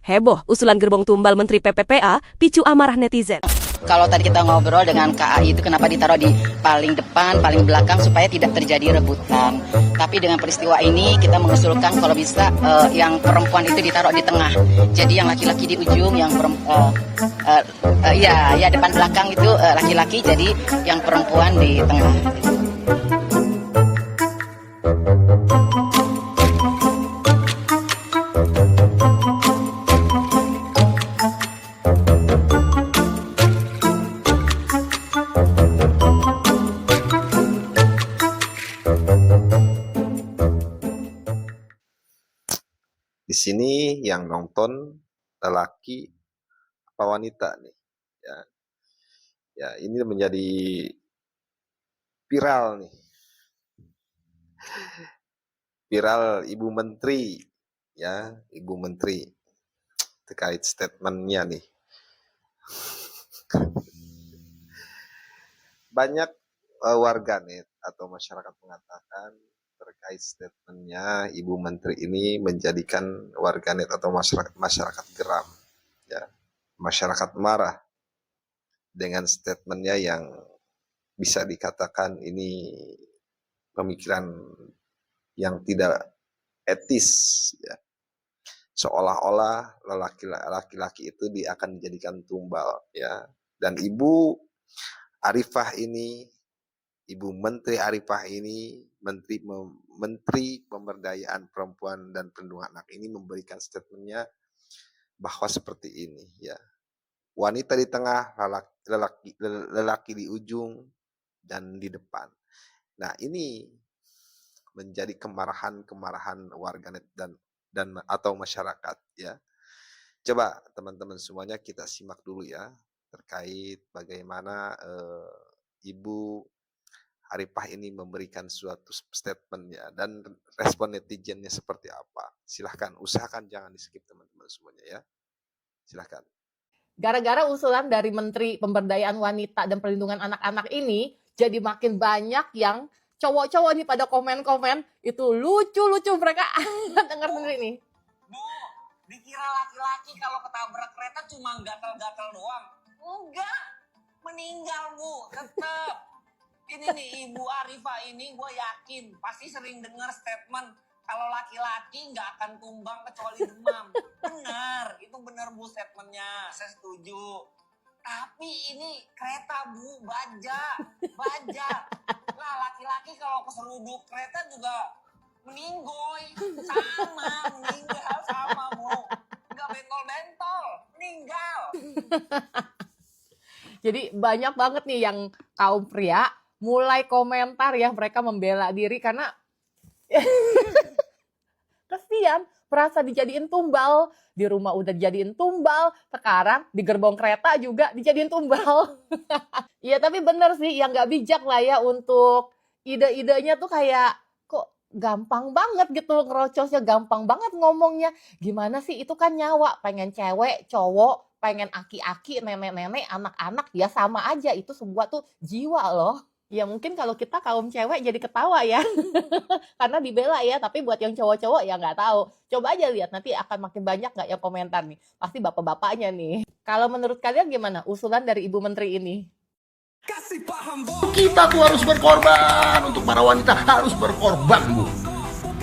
Heboh, usulan gerbong tumbal Menteri PPPA picu amarah netizen. Kalau tadi kita ngobrol dengan KAI itu kenapa ditaruh di paling depan, paling belakang supaya tidak terjadi rebutan. Tapi dengan peristiwa ini kita mengusulkan kalau bisa yang perempuan itu ditaruh di tengah. Jadi yang laki-laki di ujung, yang depan belakang itu laki-laki, jadi yang perempuan di tengah. Di sini yang nonton lelaki apa wanita nih, ya. Ya, ini menjadi viral nih. Viral Ibu Menteri, ya, Ibu Menteri terkait statementnya nih. Banyak warganet atau masyarakat mengatakan terkait statementnya Ibu Menteri ini menjadikan warganet atau masyarakat geram, ya, masyarakat marah dengan statementnya yang bisa dikatakan ini pemikiran yang tidak etis, ya. Seolah-olah laki-laki itu akan dijadikan tumbal, ya. Dan Ibu Arifah ini, Ibu Menteri Arifah ini, Menteri Pemberdayaan Perempuan dan Perlindungan Anak ini memberikan statementnya bahwa seperti ini, ya. Wanita di tengah, lelaki di ujung dan di depan. Nah, ini menjadi kemarahan warganet dan atau masyarakat, ya. Coba teman-teman semuanya kita simak dulu ya terkait bagaimana Ibu Arifah ini memberikan suatu statement, ya, dan respon netizennya seperti apa. Silahkan, usahakan jangan di skip teman-teman semuanya, ya. Silahkan. Gara-gara usulan dari Menteri Pemberdayaan Wanita dan Perlindungan Anak-anak ini, jadi makin banyak yang cowok-cowok nih pada komen-komen, itu lucu-lucu mereka dengar sendiri nih. Bu, dikira laki-laki kalau ketabrak kereta cuma gatal-gatal doang. Enggak, meninggal Bu, tetap. Ini nih Ibu Arifah ini gue yakin pasti sering dengar statement kalau laki-laki nggak akan tumbang kecuali demam. Benar, itu benar Bu statementnya, saya setuju. Tapi ini kereta Bu, baja. Lah laki-laki kalau keseruduk kereta juga meninggoy, meninggal sama Bu. Nggak bentol-bentol, meninggal. Jadi banyak banget nih yang kaum pria mulai komentar ya, mereka membela diri karena kesian, merasa dijadiin tumbal. Di rumah udah dijadiin tumbal, sekarang di gerbong kereta juga dijadiin tumbal. Iya, tapi bener sih, yang gak bijak lah ya untuk ide-idenya tuh kayak kok gampang banget gitu ngerocosnya, gampang banget ngomongnya. Gimana sih, itu kan nyawa, pengen cewek, cowok, pengen aki-aki, nenek-nenek, anak-anak, ya sama aja, itu semua tuh jiwa loh. Ya mungkin kalau kita kaum cewek jadi ketawa ya, karena dibela ya, tapi buat yang cowok-cowok ya nggak tahu. Coba aja lihat, nanti akan makin banyak nggak yang komentar nih, pasti bapak-bapaknya nih. Kalau menurut kalian gimana usulan dari Ibu Menteri ini? Kasih paham Bu. Kita tuh harus berkorban, untuk para wanita harus berkorban Bu.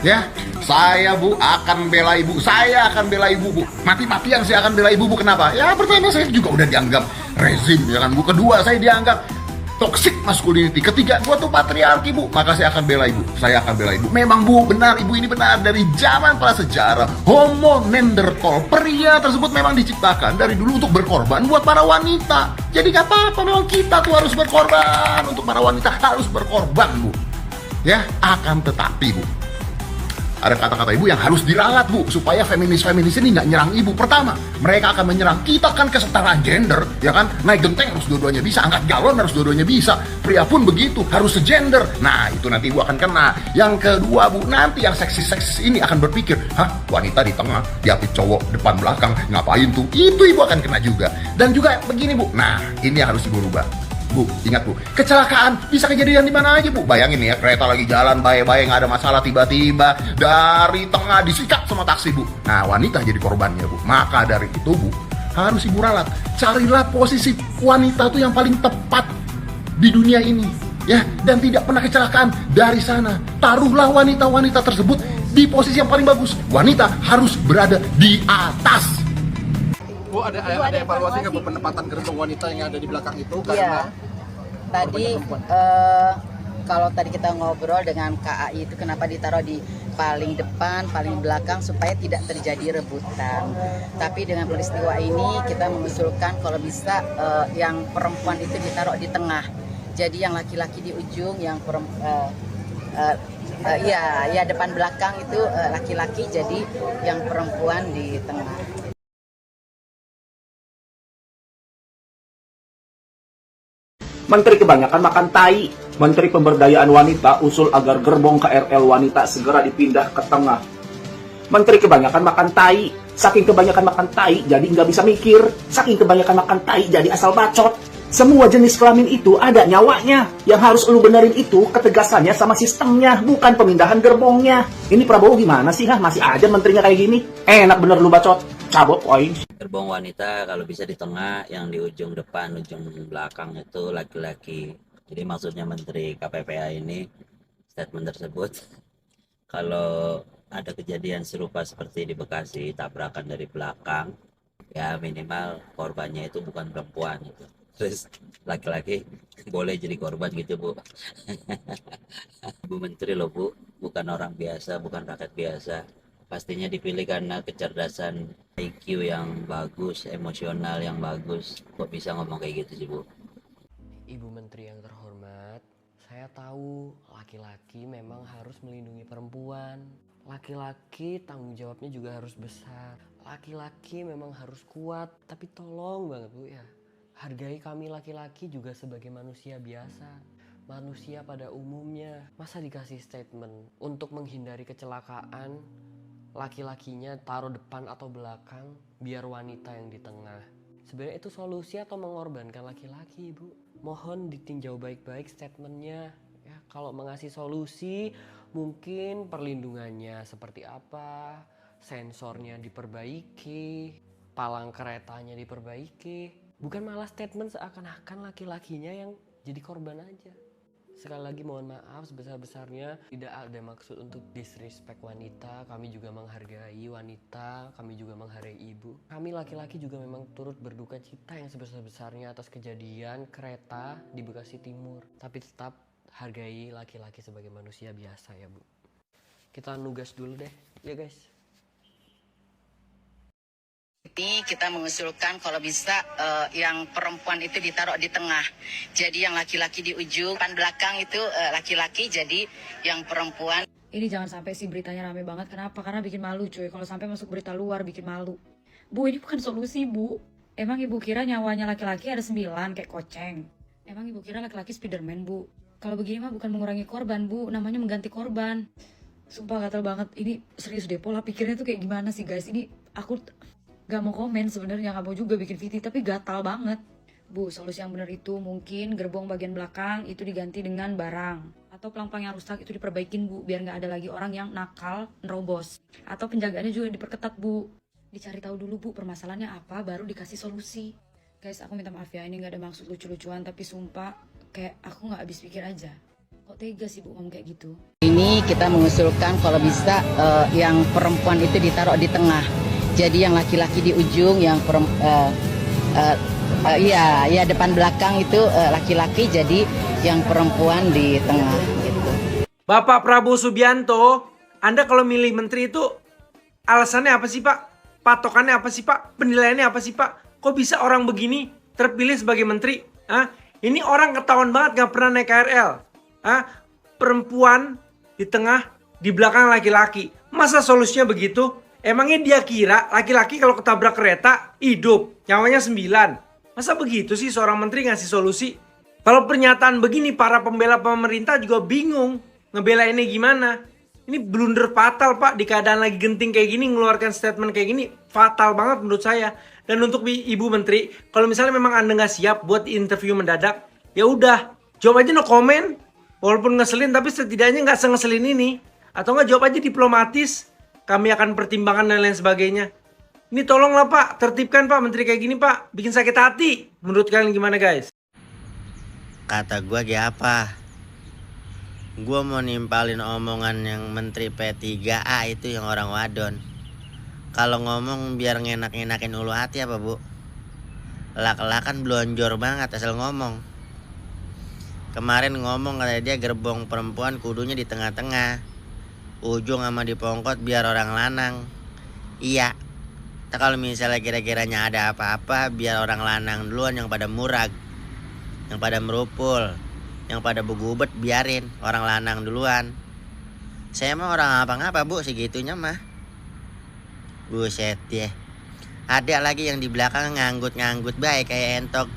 Ya, saya Bu akan bela Ibu, saya akan bela Ibu Bu. Mati-matian saya akan bela Ibu Bu, kenapa? Ya pertama saya juga udah dianggap rezim ya kan Bu. Kedua saya dianggap toxic masculinity. Ketiga, gua tuh patriarki Bu, maka saya akan bela Ibu. Saya akan bela Ibu. Memang Bu, benar, Ibu ini benar. Dari zaman prasejarah, Homo Neanderthal, pria tersebut memang diciptakan dari dulu untuk berkorban buat para wanita. Jadi gak apa-apa, memang kita tuh harus berkorban. Untuk para wanita harus berkorban Bu. Ya, akan tetapi Bu, ada kata-kata Ibu yang harus diralat Bu, supaya feminis-feminis ini nggak nyerang Ibu. Pertama, mereka akan menyerang kita kan kesetaraan gender, ya kan? Naik genteng harus dua-duanya bisa, angkat galon harus dua-duanya bisa. Pria pun begitu, harus segender. Nah, itu nanti Ibu akan kena. Yang kedua Bu, nanti yang seksis-seksis ini akan berpikir, hah, wanita di tengah, diapit cowok depan belakang, ngapain tuh? Itu Ibu akan kena juga. Dan juga begini Bu, nah ini yang harus Ibu rubah. Bu, ingat Bu, kecelakaan bisa kejadian di mana aja Bu. Bayangin nih ya, kereta lagi jalan baik-baik nggak ada masalah, tiba-tiba dari tengah disikat sama taksi Bu. Nah, wanita jadi korbannya Bu. Maka dari itu Bu, harus Ibu ralat. Carilah posisi wanita tuh yang paling tepat di dunia ini, ya, dan tidak pernah kecelakaan dari sana. Taruhlah wanita-wanita tersebut di posisi yang paling bagus. Wanita harus berada di atas. Bu, ada evaluasi nggak Bu penempatan gerbong wanita yang ada di belakang itu? Iya. Tadi kalau tadi kita ngobrol dengan KAI itu kenapa ditaruh di paling depan, paling belakang supaya tidak terjadi rebutan. Tapi dengan peristiwa ini kita mengusulkan kalau bisa yang perempuan itu ditaruh di tengah. Jadi yang laki-laki di ujung, yang ya depan belakang itu laki-laki, jadi yang perempuan di tengah. Menteri kebanyakan makan tai. Menteri Pemberdayaan Wanita usul agar gerbong KRL wanita segera dipindah ke tengah. Menteri kebanyakan makan tai. Saking kebanyakan makan tai, jadi nggak bisa mikir. Saking kebanyakan makan tai, jadi asal bacot. Semua jenis kelamin itu ada nyawanya. Yang harus lu benerin itu ketegasannya sama sistemnya, bukan pemindahan gerbongnya. Ini Prabowo gimana sih? Masih aja menterinya kayak gini. Enak bener lu bacot. Cabut, poin. Gerbong wanita kalau bisa di tengah, yang di ujung depan, ujung belakang itu laki-laki. Jadi maksudnya Menteri KPPA ini statement tersebut, kalau ada kejadian serupa seperti di Bekasi, tabrakan dari belakang, ya minimal korbannya itu bukan perempuan gitu. Terus laki-laki boleh jadi korban gitu Bu. Bu Menteri loh Bu, bukan orang biasa, bukan rakyat biasa. Pastinya dipilih karena kecerdasan IQ yang bagus, emosional yang bagus. Kok bisa ngomong kayak gitu sih Bu? Ibu Menteri yang terhormat, saya tahu laki-laki memang harus melindungi perempuan. Laki-laki tanggung jawabnya juga harus besar. Laki-laki memang harus kuat, tapi tolong banget Bu ya. Hargai kami laki-laki juga sebagai manusia biasa. Manusia pada umumnya. Masa dikasih statement untuk menghindari kecelakaan, laki-lakinya taruh depan atau belakang, biar wanita yang di tengah. Sebenarnya itu solusi atau mengorbankan laki-laki, Bu? Mohon ditinjau baik-baik statementnya. Ya, kalau mengasih solusi, mungkin perlindungannya seperti apa, sensornya diperbaiki, palang keretanya diperbaiki. Bukan malah statement seakan-akan laki-lakinya yang jadi korban aja. Sekali lagi mohon maaf sebesar-besarnya, tidak ada maksud untuk disrespect wanita. Kami juga menghargai wanita, kami juga menghargai ibu. Kami laki-laki juga memang turut berduka cita yang sebesar-besarnya atas kejadian kereta di Bekasi Timur. Tapi tetap hargai laki-laki sebagai manusia biasa ya Bu. Kita nugas dulu deh, ya guys. Ini kita mengusulkan kalau bisa yang perempuan itu ditaruh di tengah. Jadi yang laki-laki di ujung, depan belakang itu laki-laki, jadi yang perempuan. Ini jangan sampai sih beritanya rame banget. Kenapa? Karena bikin malu cuy. Kalau sampai masuk berita luar bikin malu. Bu, ini bukan solusi Bu. Emang ibu kira nyawanya laki-laki ada 9 kayak koceng? Emang ibu kira laki-laki Spiderman Bu? Kalau begini mah bukan mengurangi korban Bu, namanya mengganti korban. Sumpah gatel banget. Ini serius deh, pola pikirnya tuh kayak gimana sih guys? Ini aku gak mau komen sebenarnya, gak mau juga bikin VT, tapi gatal banget. Bu, solusi yang benar itu mungkin gerbong bagian belakang itu diganti dengan barang. Atau pelang-pelang yang rusak itu diperbaikin Bu, biar gak ada lagi orang yang nakal, nerobos. Atau penjagaannya juga diperketat Bu. Dicari tahu dulu Bu permasalahannya apa, baru dikasih solusi. Guys, aku minta maaf ya, ini gak ada maksud lucu-lucuan, tapi sumpah kayak aku gak habis pikir aja. Kok tega sih Bu ngomong kayak gitu? Ini kita mengusulkan kalau bisa yang perempuan itu ditaruh di tengah. Jadi yang laki-laki di ujung, yang depan belakang itu laki-laki, jadi yang perempuan di tengah gitu. Bapak Prabowo Subianto, Anda kalau milih menteri itu alasannya apa sih Pak? Patokannya apa sih Pak? Penilaiannya apa sih Pak? Kok bisa orang begini terpilih sebagai menteri? Ini orang ketahuan banget gak pernah naik KRL. Perempuan di tengah, di belakang laki-laki. Masa solusinya begitu? Emangnya dia kira laki-laki kalau ketabrak kereta hidup, nyawanya 9. Masa begitu sih seorang menteri ngasih solusi? Kalau pernyataan begini para pembela pemerintah juga bingung ngebelainnya gimana. Ini blunder fatal Pak, di keadaan lagi genting kayak gini ngeluarkan statement kayak gini fatal banget menurut saya. Dan untuk Ibu Menteri, kalau misalnya memang Anda nggak siap buat interview mendadak, ya udah, jawab aja no comment. Walaupun ngeselin tapi setidaknya nggak sengeselin ini. Atau nggak jawab aja diplomatis. Kami akan pertimbangkan dan lain sebagainya. Ini tolonglah Pak, tertibkan Pak menteri kayak gini Pak. Bikin sakit hati. Menurut kalian gimana guys? Kata gue kayak apa? Gue mau nimpalin omongan yang menteri P3A itu yang orang wadon. Kalau ngomong biar ngenak-ngenakin ulu hati apa bu? Lak-lakan blonjor banget asal ngomong. Kemarin ngomong kata dia gerbong perempuan kudunya di tengah-tengah, ujung sama di pongkot biar orang lanang. Iya. Kalau misalnya kira-kiranya ada apa-apa biar orang lanang duluan yang pada murag, yang pada merupul, yang pada begubet biarin orang lanang duluan. Saya mah orang apa-ngapa bu segitunya mah. Buset ya. Ada lagi yang di belakang nganggut-nganggut baik kayak entok.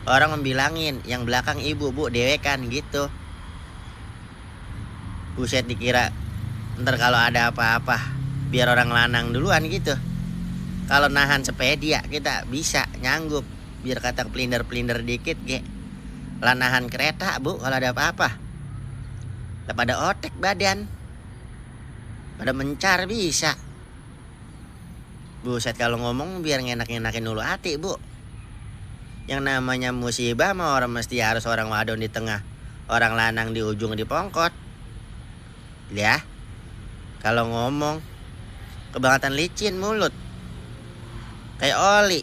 Orang membilangin yang belakang ibu bu dewekan gitu. Buset dikira ntar kalau ada apa-apa biar orang lanang duluan gitu. Kalau nahan sepeda kita bisa nyanggup biar kata pelinder-pelinder dikit ge. Lah nahan kereta bu kalau ada apa-apa. Lah pada otek badan. Pada mencar bisa. Buset kalau ngomong biar ngenak-ngenakin dulu hati bu. Yang namanya musibah mah orang mesti harus orang wadon di tengah, orang lanang di ujung di pongkot. Ya. Kalau ngomong kebangetan licin mulut. Kayak oli.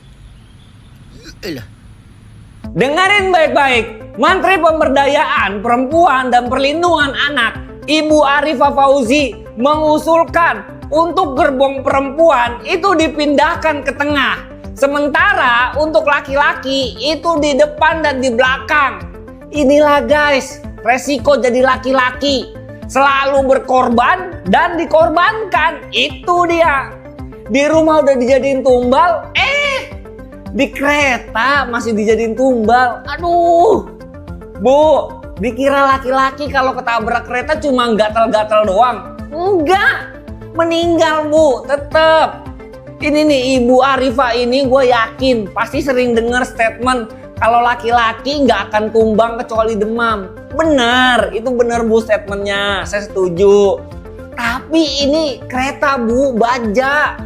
Dengerin baik-baik, Menteri Pemberdayaan Perempuan dan Perlindungan Anak, Ibu Arifah Fauzi mengusulkan untuk gerbong perempuan itu dipindahkan ke tengah. Sementara untuk laki-laki itu di depan dan di belakang. Inilah guys, resiko jadi laki-laki. Selalu berkorban dan dikorbankan. Itu dia. Di rumah udah dijadiin tumbal, di kereta masih dijadiin tumbal. Aduh. Bu, dikira laki-laki kalau ketabrak kereta cuma gatal-gatal doang. Enggak. Meninggal bu, tetep. Ini nih Ibu Arifah ini gue yakin pasti sering dengar statement kalau laki-laki nggak akan tumbang kecuali demam. Benar, itu benar bu statementnya, saya setuju. Tapi ini kereta bu, baja.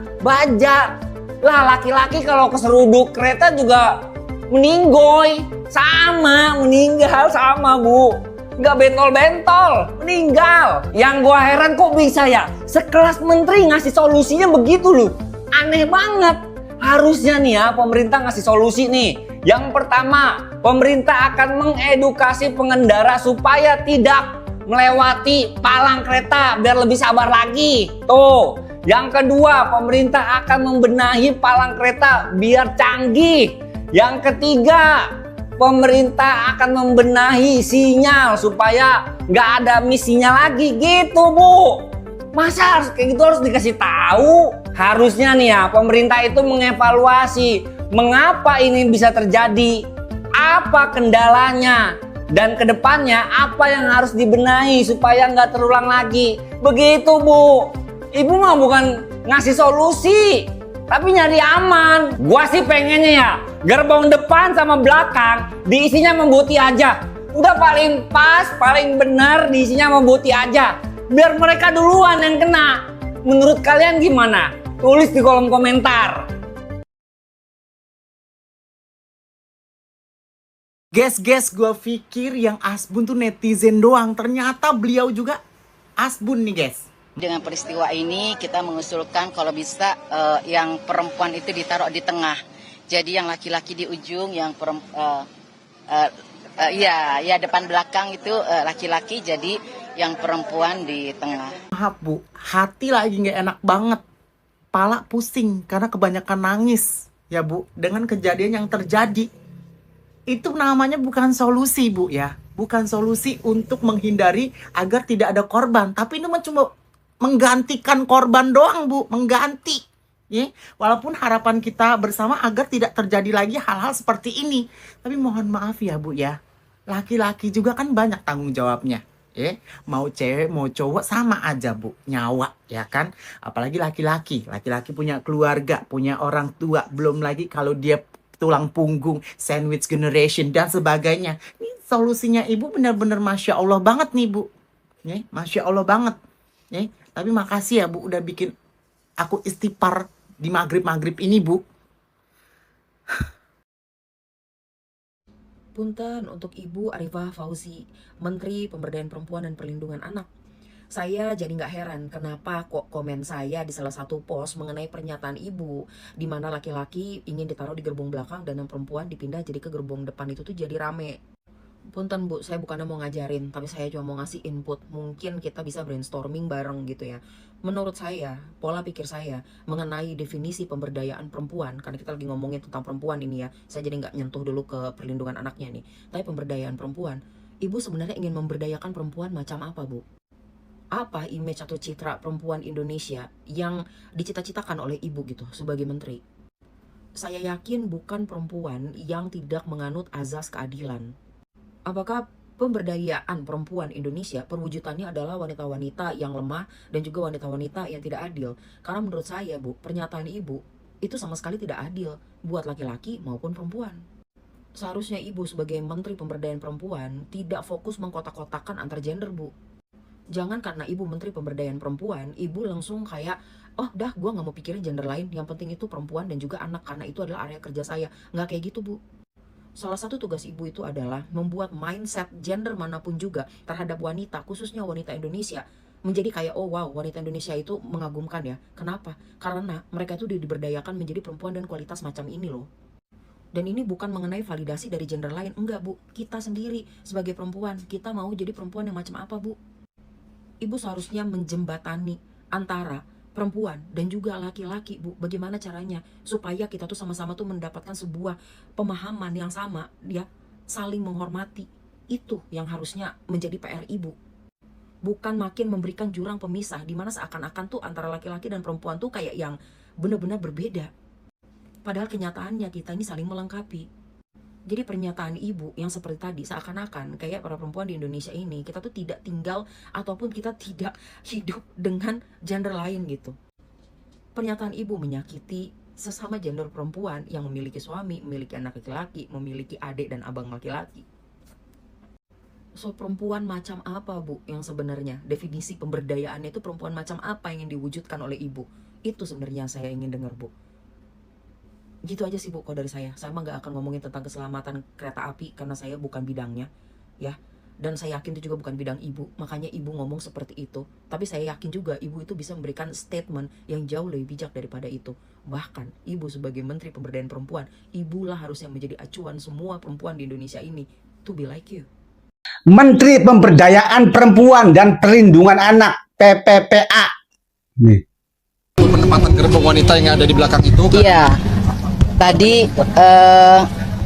Lah laki-laki kalau keseruduk kereta juga meninggoy. Sama, meninggal sama bu. Nggak bentol-bentol, meninggal. Yang gue heran kok bisa ya sekelas menteri ngasih solusinya begitu loh. Aneh banget. Harusnya nih ya pemerintah ngasih solusi nih. Yang pertama, pemerintah akan mengedukasi pengendara supaya tidak melewati palang kereta biar lebih sabar lagi. Tuh. Yang kedua, pemerintah akan membenahi palang kereta biar canggih. Yang ketiga, pemerintah akan membenahi sinyal supaya nggak ada miss sinyal lagi gitu bu. Masa harus kayak gitu harus dikasih tahu? Harusnya nih ya pemerintah itu mengevaluasi mengapa ini bisa terjadi, apa kendalanya, dan kedepannya apa yang harus dibenahi supaya nggak terulang lagi. Begitu bu. Ibu mah bukan ngasih solusi, tapi nyari aman. Gua sih pengennya ya gerbong depan sama belakang diisinya membuti aja. Udah paling pas, paling bener diisinya membuti aja. Biar mereka duluan yang kena. Menurut kalian gimana? Tulis di kolom komentar. Guys, gue pikir yang Asbun tuh netizen doang. Ternyata beliau juga Asbun nih guys. Dengan peristiwa ini kita mengusulkan kalau bisa yang perempuan itu ditaruh di tengah. Jadi yang laki-laki di ujung, yang ya depan belakang itu laki-laki, jadi yang perempuan di tengah. Maaf bu, hati lagi nggak enak banget. Pala pusing karena kebanyakan nangis ya bu. Dengan kejadian yang terjadi. Itu namanya bukan solusi bu ya. Bukan solusi untuk menghindari agar tidak ada korban. Tapi ini cuma menggantikan korban doang bu. Mengganti. Ya, walaupun harapan kita bersama agar tidak terjadi lagi hal-hal seperti ini. Tapi mohon maaf ya bu ya. Laki-laki juga kan banyak tanggung jawabnya. Mau cewek mau cowok sama aja bu, nyawa ya kan. Apalagi laki-laki punya keluarga, punya orang tua. Belum lagi kalau dia tulang punggung, sandwich generation, dan sebagainya. Ini solusinya Ibu benar-benar Masya Allah banget nih Bu. Masya Allah banget. Tapi makasih ya Bu udah bikin aku istighfar di maghrib-maghrib ini Bu. Punten untuk Ibu Arifah Fauzi, Menteri Pemberdayaan Perempuan dan Perlindungan Anak. Saya jadi nggak heran kenapa kok komen saya di salah satu post mengenai pernyataan Ibu di mana laki-laki ingin ditaruh di gerbong belakang dan yang perempuan dipindah jadi ke gerbong depan itu tuh jadi rame. Punten Bu, saya bukannya mau ngajarin, tapi saya cuma mau ngasih input. Mungkin kita bisa brainstorming bareng gitu ya. Menurut saya, pola pikir saya mengenai definisi pemberdayaan perempuan, karena kita lagi ngomongin tentang perempuan ini ya, saya jadi nggak nyentuh dulu ke perlindungan anaknya nih. Tapi pemberdayaan perempuan, Ibu sebenarnya ingin memberdayakan perempuan macam apa Bu? Apa image atau citra perempuan Indonesia yang dicita-citakan oleh Ibu gitu sebagai menteri? Saya yakin bukan perempuan yang tidak menganut azas keadilan. Apakah pemberdayaan perempuan Indonesia perwujudannya adalah wanita-wanita yang lemah dan juga wanita-wanita yang tidak adil? Karena menurut saya Bu, pernyataan Ibu itu sama sekali tidak adil buat laki-laki maupun perempuan. Seharusnya Ibu sebagai Menteri Pemberdayaan Perempuan tidak fokus mengkotak-kotakan antar gender Bu. Jangan karena Ibu Menteri Pemberdayaan Perempuan, Ibu langsung kayak, oh dah gue gak mau pikirin gender lain, yang penting itu perempuan dan juga anak karena itu adalah area kerja saya. Nggak kayak gitu Bu. Salah satu tugas Ibu itu adalah membuat mindset gender manapun juga terhadap wanita, khususnya wanita Indonesia, menjadi kayak, oh wow, wanita Indonesia itu mengagumkan ya. Kenapa? Karena mereka itu diberdayakan menjadi perempuan dan kualitas macam ini loh. Dan ini bukan mengenai validasi dari gender lain, enggak Bu. Kita sendiri sebagai perempuan, kita mau jadi perempuan yang macam apa Bu? Ibu seharusnya menjembatani antara perempuan dan juga laki-laki Bu, bagaimana caranya supaya kita tuh sama-sama tuh mendapatkan sebuah pemahaman yang sama ya, saling menghormati. Itu yang harusnya menjadi PR Ibu, bukan makin memberikan jurang pemisah di mana seakan-akan tuh antara laki-laki dan perempuan tuh kayak yang benar-benar berbeda, padahal kenyataannya kita ini saling melengkapi. Jadi pernyataan Ibu yang seperti tadi seakan-akan kayak para perempuan di Indonesia ini kita tuh tidak tinggal ataupun kita tidak hidup dengan gender lain gitu. Pernyataan Ibu menyakiti sesama gender perempuan yang memiliki suami, memiliki anak laki-laki, memiliki adik dan abang laki-laki. So perempuan macam apa Bu yang sebenarnya definisi pemberdayaannya itu, perempuan macam apa yang ingin diwujudkan oleh Ibu? Itu sebenarnya saya ingin dengar Bu. Gitu aja sih Bu kalau dari saya. Saya mah gak akan ngomongin tentang keselamatan kereta api karena saya bukan bidangnya ya. Dan saya yakin itu juga bukan bidang Ibu, makanya Ibu ngomong seperti itu. Tapi saya yakin juga Ibu itu bisa memberikan statement yang jauh lebih bijak daripada itu. Bahkan Ibu sebagai Menteri Pemberdayaan Perempuan, Ibulah harusnya menjadi acuan semua perempuan di Indonesia ini to be like you. Menteri Pemberdayaan Perempuan dan Perlindungan Anak PPPA. Nih. Penempatan gerbong wanita yang ada di belakang itu kan? Iya. Tadi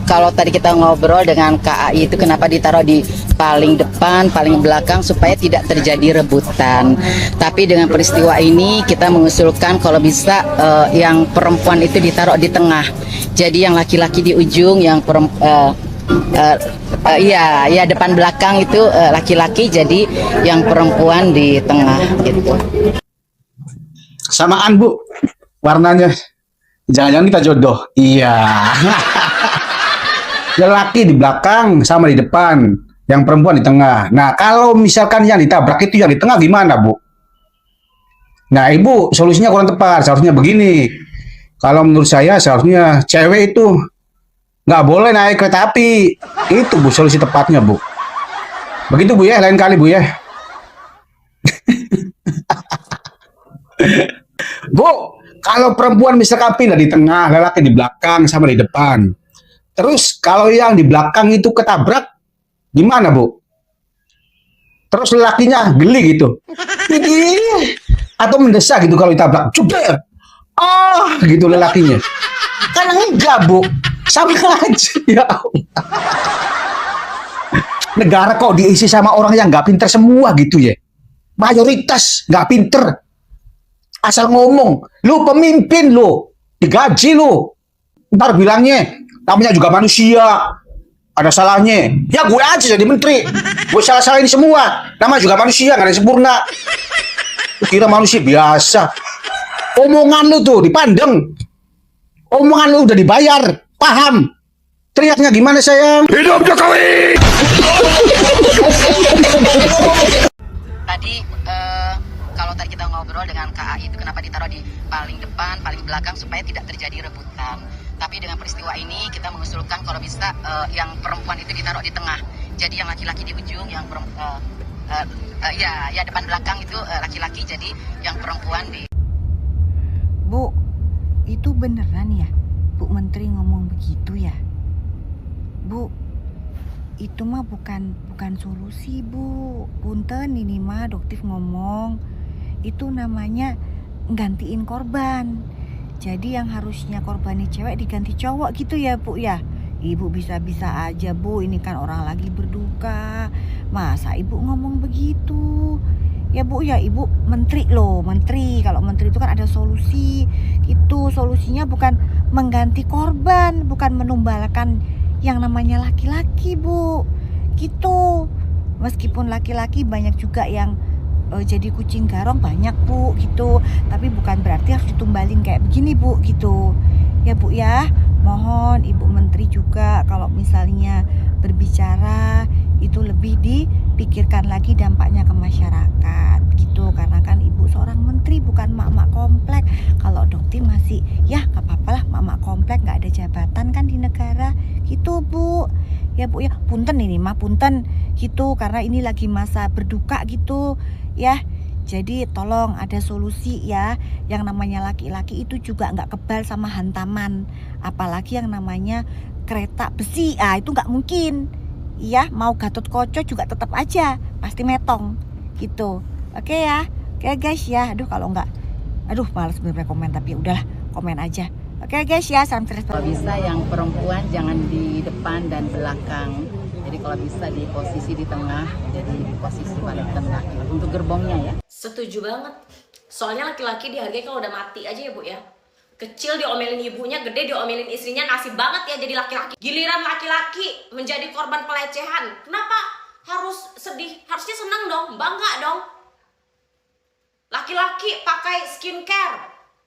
kalau tadi kita ngobrol dengan KAI itu kenapa ditaruh di paling depan, paling belakang supaya tidak terjadi rebutan. Tapi dengan peristiwa ini kita mengusulkan kalau bisa yang perempuan itu ditaruh di tengah. Jadi yang laki-laki di ujung, yang iya depan belakang itu laki-laki, jadi yang perempuan di tengah gitu. Samaan Bu, warnanya. Jangan-jangan kita jodoh. Iya. Lelaki di belakang sama di depan, yang perempuan di tengah. Nah, kalau misalkan yang ditabrak itu yang di tengah gimana, Bu? Nah, Ibu solusinya kurang tepat. Seharusnya begini. Kalau menurut saya seharusnya cewek itu nggak boleh naik kereta api. Itu Bu solusi tepatnya, Bu. Begitu Bu ya, lain kali Bu ya. Bu, kalau perempuan misalkan pindah di tengah, lelaki di belakang sama di depan. Terus kalau yang di belakang itu ketabrak, gimana Bu? Terus lelakinya geli gitu. Atau mendesak gitu kalau ditabrak. Cuder. Gitu lelakinya. Kan enggak Bu. Sama aja. Ya Allah. Negara kok diisi sama orang yang nggak pinter semua gitu ya. Mayoritas nggak pinter. Asal ngomong, lu pemimpin lu, digaji lu. Ntar bilangnya, namanya juga manusia, ada salahnya. Ya gue aja jadi menteri, gue salah-salahin semua. Namanya juga manusia, gak ada yang sempurna. Lu kira manusia biasa. Omongan lu tuh dipandang, omongan lu udah dibayar. Paham? Teriaknya gimana sayang? Hidup Jokowi! Tadi kalau tadi kita ngobrol dengan KAI itu kenapa ditaruh di paling depan, paling belakang supaya tidak terjadi rebutan. Tapi dengan peristiwa ini kita mengusulkan kalau bisa yang perempuan itu ditaruh di tengah. Jadi yang laki-laki di ujung, yang ya depan belakang itu laki-laki, jadi yang perempuan di. Bu, itu beneran ya Bu Menteri ngomong begitu ya? Bu, itu mah bukan solusi Bu. Punten ini mah doktif ngomong. Itu namanya gantiin korban. Jadi yang harusnya korbannya cewek diganti cowok gitu ya Bu ya? Ibu bisa-bisa aja Bu, ini kan orang lagi berduka. Masa Ibu ngomong begitu? Ya Bu ya, Ibu menteri loh, menteri. Kalau menteri itu kan ada solusi gitu. Solusinya bukan mengganti korban, bukan menumbalkan yang namanya laki-laki Bu. Gitu. Meskipun laki-laki banyak juga yang jadi kucing garong, banyak Bu gitu. Tapi bukan berarti harus ditumbalin kayak begini Bu gitu. Ya Bu ya, mohon Ibu Menteri juga kalau misalnya berbicara itu lebih dipikirkan lagi dampaknya ke masyarakat gitu. Karena kan Ibu seorang menteri, bukan mak-mak komplek. Kalau dokter masih ya gak apa-apa lah, mak-mak komplek gak ada jabatan kan di negara gitu Bu. Ya Bu ya, punten ini mah punten gitu, karena ini lagi masa berduka gitu ya. Jadi tolong ada solusi ya. Yang namanya laki-laki itu juga nggak kebal sama hantaman. Apalagi yang namanya kereta besi. Itu nggak mungkin. Iya, mau Gatot Kaca juga tetap aja pasti metong gitu. Oke ya. Oke guys ya. Aduh kalau nggak, aduh males bener komen, tapi udahlah komen aja. Oke guys ya, salam stres. Kalau bisa yang perempuan jangan di depan dan belakang. Jadi kalau bisa di posisi di tengah, jadi di posisi paling tengah untuk gerbongnya ya. Setuju banget. Soalnya laki-laki dihargai kalau udah mati aja ya Bu ya. Kecil diomelin ibunya, gede diomelin istrinya, nasib banget ya jadi laki-laki. Giliran laki-laki menjadi korban pelecehan, kenapa harus sedih? Harusnya senang dong, bangga dong. Laki-laki pakai skincare,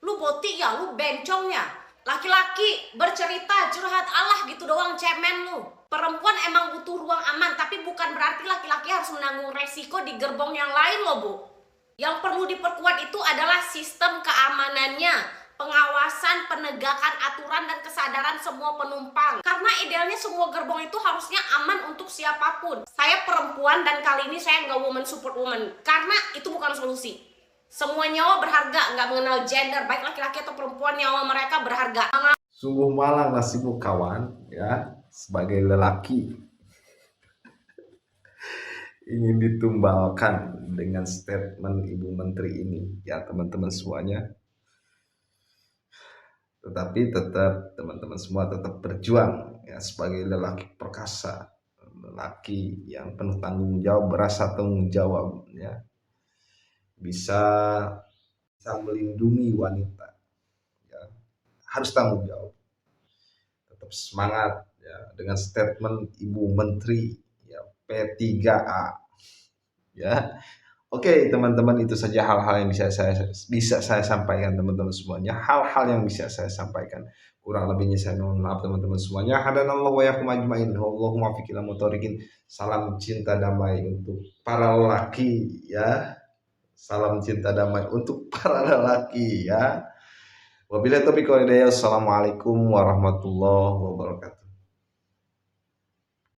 lu boti ya, lu bencong ya. Laki-laki bercerita, curhat, Allah gitu doang, cemen lu. Perempuan emang butuh ruang aman, tapi bukan berarti laki-laki harus menanggung resiko di gerbong yang lain loh Bu. Yang perlu diperkuat itu adalah sistem keamanannya, pengawasan, penegakan aturan, dan kesadaran semua penumpang. Karena idealnya semua gerbong itu harusnya aman untuk siapapun. Saya perempuan dan kali ini saya nggak woman support woman, karena itu bukan solusi. Semua nyawa berharga, nggak mengenal gender, baik laki-laki atau perempuan, nyawa mereka berharga. Sungguh malang nasibmu kawan ya, sebagai lelaki ingin ditumbalkan dengan statement Ibu Menteri ini ya teman-teman semuanya. Tetapi tetap teman-teman semua tetap berjuang ya sebagai lelaki perkasa, lelaki yang penuh tanggung jawab, berasa tanggung jawab ya. Bisa melindungi wanita ya. Harus tanggung jawab. Tetap semangat ya dengan statement Ibu Menteri ya, P3A ya. Oke teman-teman, itu saja hal-hal yang bisa saya sampaikan teman-teman semuanya. Hal-hal yang bisa saya sampaikan. Kurang lebihnya saya mohon maaf teman-teman semuanya. Hadanallahu wa yakum ajmain. Allahumma fiqil mutorikin. Salam cinta damai untuk para lelaki ya. Salam cinta damai untuk para lelaki ya. Wabillahi taufiq wal hidayah. Assalamualaikum warahmatullahi wabarakatuh.